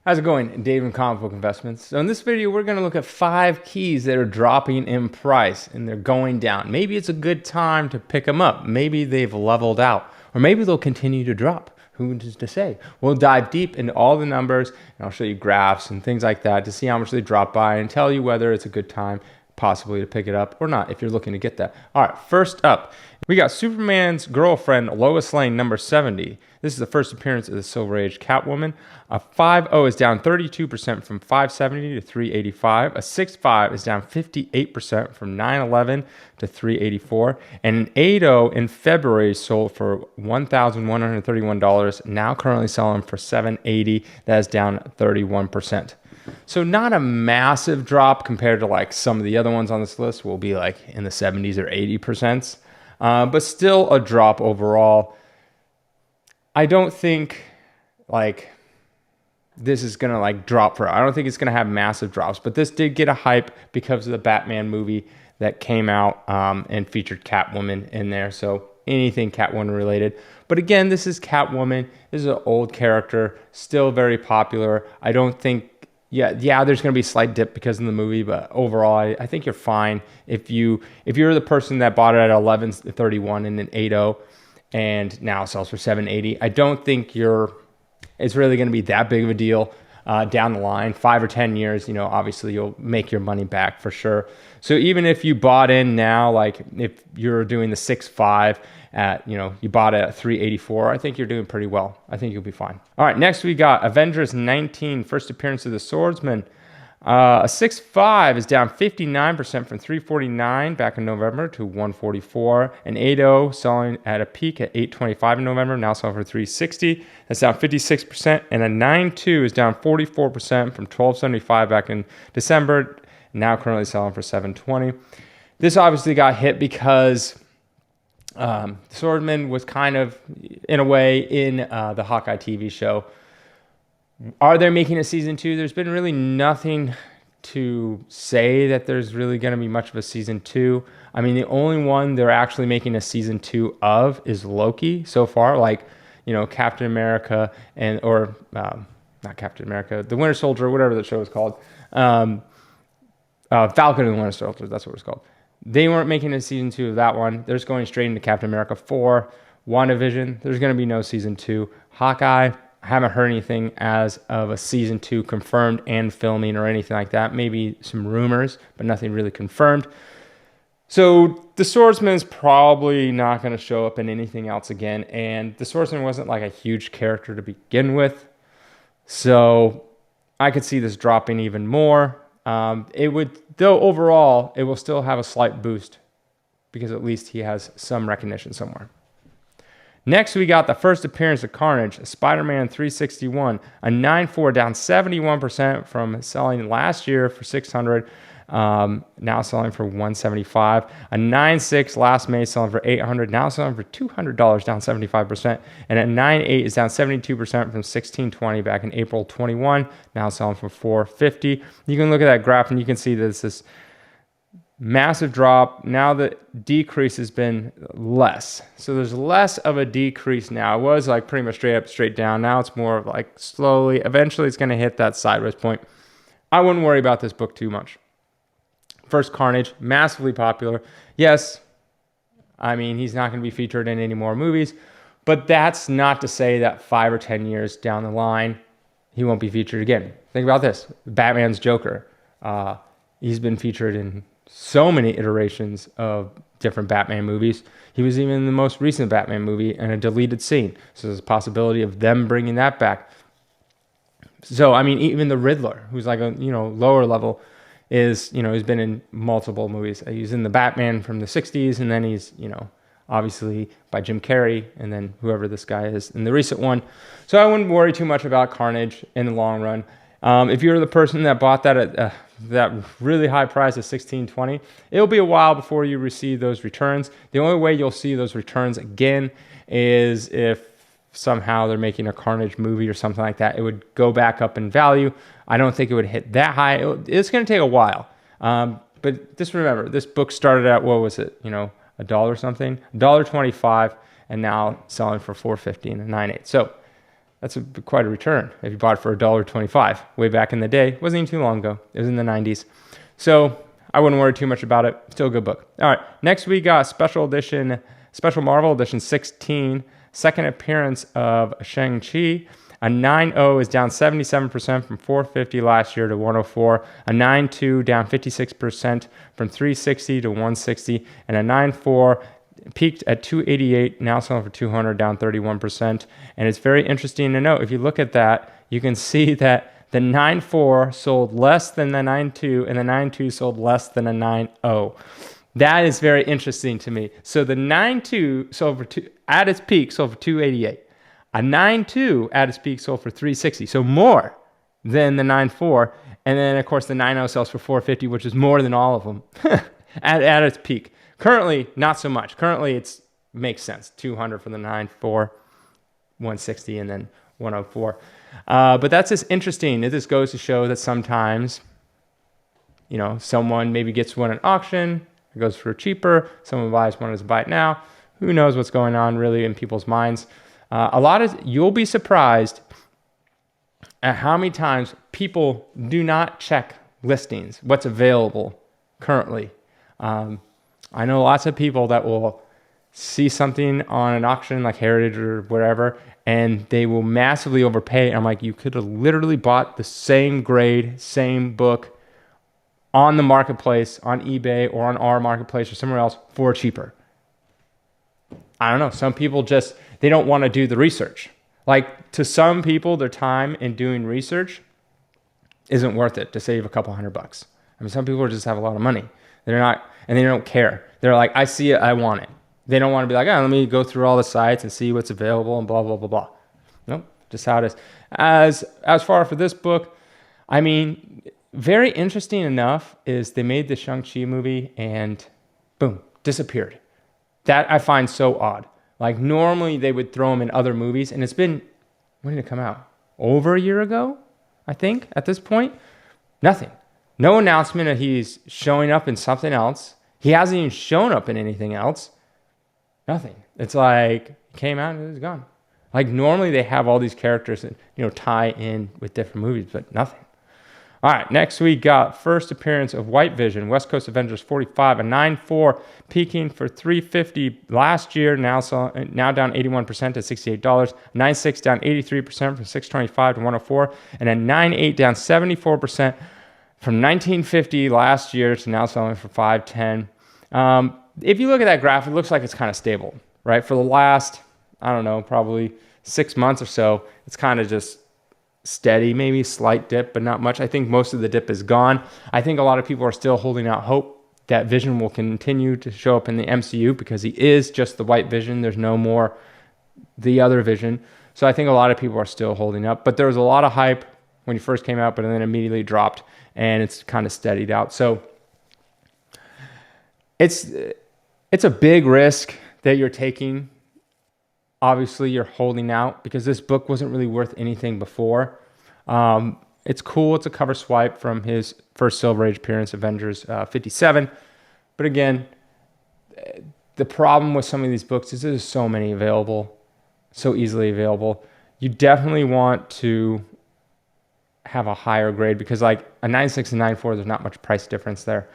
How's it going? Dave from Comic Book Investments. So in this video, we're going to look at 5 keys that are dropping in price and they're going down. Maybe it's a good time to pick them up. Maybe they've leveled out, or maybe they'll continue to drop. Who is to say? We'll dive deep into all the numbers and I'll show you graphs and things like that to see how much they drop by and tell you whether it's a good time possibly to pick it up or not if you're looking to get that. All right, first up, we got Superman's girlfriend, Lois Lane, number 70. This is the first appearance of the Silver Age Catwoman. A 5.0 is down 32% from 570 to 385. A 6.5 is down 58% from 911 to 384. And an 8.0 in February sold for $1,131. Now currently selling for $780. That is down 31%. So not a massive drop compared to like some of the other ones on this list will be like in the 70s or 80%, but still a drop overall. I don't think like this is gonna like drop for. I don't think it's gonna have massive drops, but this did get a hype because of the Batman movie that came out and featured Catwoman in there. So anything Catwoman related. But again, this is Catwoman. This is an old character, still very popular. I don't think. Yeah, there's going to be a slight dip because of the movie, but overall, I think you're fine. If you're the person that bought it at 11.31 and an 8.0 and now sells for 7.80, I don't think it's really going to be that big of a deal down the line. 5 or 10 years, obviously you'll make your money back for sure. So even if you bought in now, like if you're doing the 6.5 at, you bought it at 384, I think you're doing pretty well. I think you'll be fine. All right, next we got Avengers 19, first appearance of the Swordsman. A 6.5 is down 59% from 349 back in November to 144. An 8.0 selling at a peak at 825 in November, now selling for 360. That's down 56%. And a 9.2 is down 44% from 1275 back in December, now currently selling for 720. This obviously got hit because the Swordsman was kind of, in a way, in the Hawkeye TV show. Are they making a season 2? There's been really nothing to say that there's really going to be much of a season 2. I mean, the only one they're actually making a season 2 of is Loki so far. Like, Captain America not Captain America, the Winter Soldier, whatever the show is called. Falcon and the Winter Soldier, that's what it's called. They weren't making a season 2 of that one. They're just going straight into Captain America 4. WandaVision, there's going to be no season 2. Hawkeye, I haven't heard anything as of a season 2 confirmed and filming or anything like that. Maybe some rumors, but nothing really confirmed. So the Swordsman's probably not going to show up in anything else again. And the Swordsman wasn't like a huge character to begin with. So I could see this dropping even more. It would, though overall, it will still have a slight boost because at least he has some recognition somewhere. Next, we got the first appearance of Carnage, Spider-Man 361, a 9.4 down 71% from selling last year for $600, now selling for $175. A 9.6 last May selling for $800, now selling for $200, down 75%. And a 9.8 is down 72% from $1620 back in April 21, now selling for $450. You can look at that graph and you can see that it's this massive drop. Now the decrease has been less. So there's less of a decrease now. It was like pretty much straight up, straight down. Now it's more of like slowly. Eventually it's going to hit that sideways point. I wouldn't worry about this book too much. First Carnage, massively popular. Yes, I mean, he's not going to be featured in any more movies, but that's not to say that 5 or 10 years down the line, he won't be featured again. Think about this. Batman's Joker. He's been featured in so many iterations of different Batman movies. He was even in the most recent Batman movie in a deleted scene. So there's a possibility of them bringing that back. So, I mean, even the Riddler, who's like a, lower level, is, he's been in multiple movies. He's in the Batman from the 60s, and then he's, obviously by Jim Carrey, and then whoever this guy is in the recent one. So I wouldn't worry too much about Carnage in the long run. If you're the person that bought that at that really high price of $16.20, it'll be a while before you receive those returns. The only way you'll see those returns again is if somehow they're making a Carnage movie or something like that. It would go back up in value. I don't think it would hit that high. It's going to take a while. But just remember, this book started at, what was it? A dollar something, $1.25, and now selling for $4.50 and a 9.8. So That's quite a return if you bought it for $1.25 way back in the day. Wasn't even too long ago. It was in the 90s. So I wouldn't worry too much about it. Still a good book. All right. Next we got Special Marvel Edition 16, second appearance of Shang-Chi. A 9.0 is down 77% from 450 last year to 104. A 9.2 down 56% from 360 to 160. And a 9.4 peaked at 288, now selling for 200, down 31%. And it's very interesting to note, if you look at that, you can see that the 9.4 sold less than the 9.2, and the 9.2 sold less than a 9.0. That is very interesting to me. So the 9.2 sold for at its peak sold for 288. A 9.2 at its peak sold for 360, so more than the 9.4. And then, of course, the 9.0 sells for 450, which is more than all of them at its peak. Currently, not so much. Currently, it makes sense. 200 for the 9.4, 160, and then 104. But that's just interesting. It just goes to show that sometimes, someone maybe gets one at auction, it goes for cheaper. Someone buys one, doesn't buy it now. Who knows what's going on really in people's minds? You'll be surprised at how many times people do not check listings, what's available currently. I know lots of people that will see something on an auction like Heritage or whatever, and they will massively overpay. I'm like, you could have literally bought the same grade, same book on the marketplace, on eBay or on our marketplace or somewhere else for cheaper. I don't know. Some people they don't want to do the research. Like, to some people, their time in doing research isn't worth it to save a couple $100. I mean, some people just have a lot of money. They're not, and they don't care. They're like, I see it, I want it. They don't want to be like, let me go through all the sites and see what's available and blah, blah, blah, blah. Nope, just how it is. As far for this book, I mean, very interesting enough is they made the Shang-Chi movie and boom, disappeared. That I find so odd. Like, normally they would throw them in other movies, and it's been, when did it come out? Over a year ago, I think, at this point. Nothing. No announcement that he's showing up in something else. He hasn't even shown up in anything else. Nothing. It's like, he came out and it was gone. Like, normally they have all these characters that, tie in with different movies, but nothing. All right, next we got first appearance of White Vision, West Coast Avengers 45, a 9.4, peaking for $350 last year, now down 81% to $68. 9.6 down 83% from $625 to $104, and a 9.8 down 74% from $1950 last year to now selling for $510. If you look at that graph, it looks like it's kind of stable, right? For the last, I don't know, probably 6 months or so, it's kind of just steady, maybe slight dip, but not much. I think most of the dip is gone. I think a lot of people are still holding out hope that Vision will continue to show up in the MCU because he is just the White Vision. There's no more the other Vision. So I think a lot of people are still holding up, but there was a lot of hype when he first came out, but then immediately dropped, and it's kind of steadied out. So it's a big risk that you're taking. Obviously, you're holding out because this book wasn't really worth anything before. It's cool. It's a cover swipe from his first Silver Age appearance, Avengers 57. But again, the problem with some of these books is there's so many available, so easily available. You definitely want to have a higher grade because like a 9.6 and 9.4, there's not much price difference there.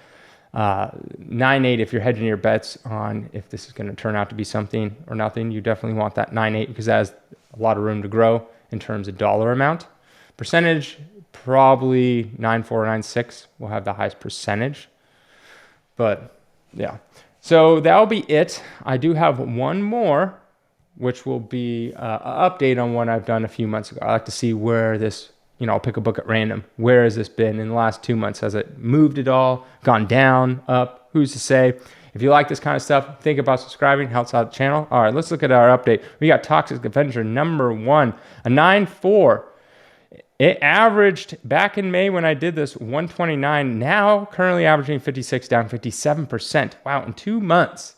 9.8, if you're hedging your bets on if this is going to turn out to be something or nothing, you definitely want that 9.8 because that has a lot of room to grow in terms of dollar amount. Percentage, probably 9.4 or 9.6 will have the highest percentage. But yeah, so that'll be it. I do have one more, which will be an update on one I've done a few months ago. I like to see where this, I'll pick a book at random. Where has this been in the last 2 months? Has it moved at all? Gone down? Up? Who's to say? If you like this kind of stuff, think about subscribing. Helps out the channel. All right, let's look at our update. We got Toxic Avenger number 1, a 9.4. It averaged, back in May when I did this, 129. Now currently averaging 56, down 57%. Wow, in 2 months,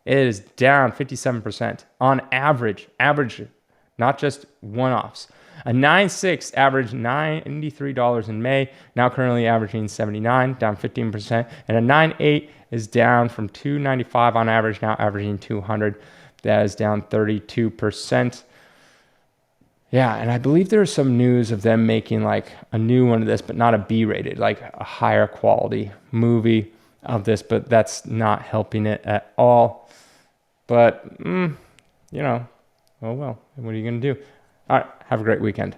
it is down 57% on average, not just one-offs. A 9.6 averaged $93 in May, now currently averaging $79, down 15%. And a 9.8 is down from $295 on average, now averaging $200. That is down 32%. Yeah, and I believe there's some news of them making like a new one of this, but not a B-rated, like a higher quality movie of this, but that's not helping it at all. But, you know, oh well, what are you going to do? All right, have a great weekend.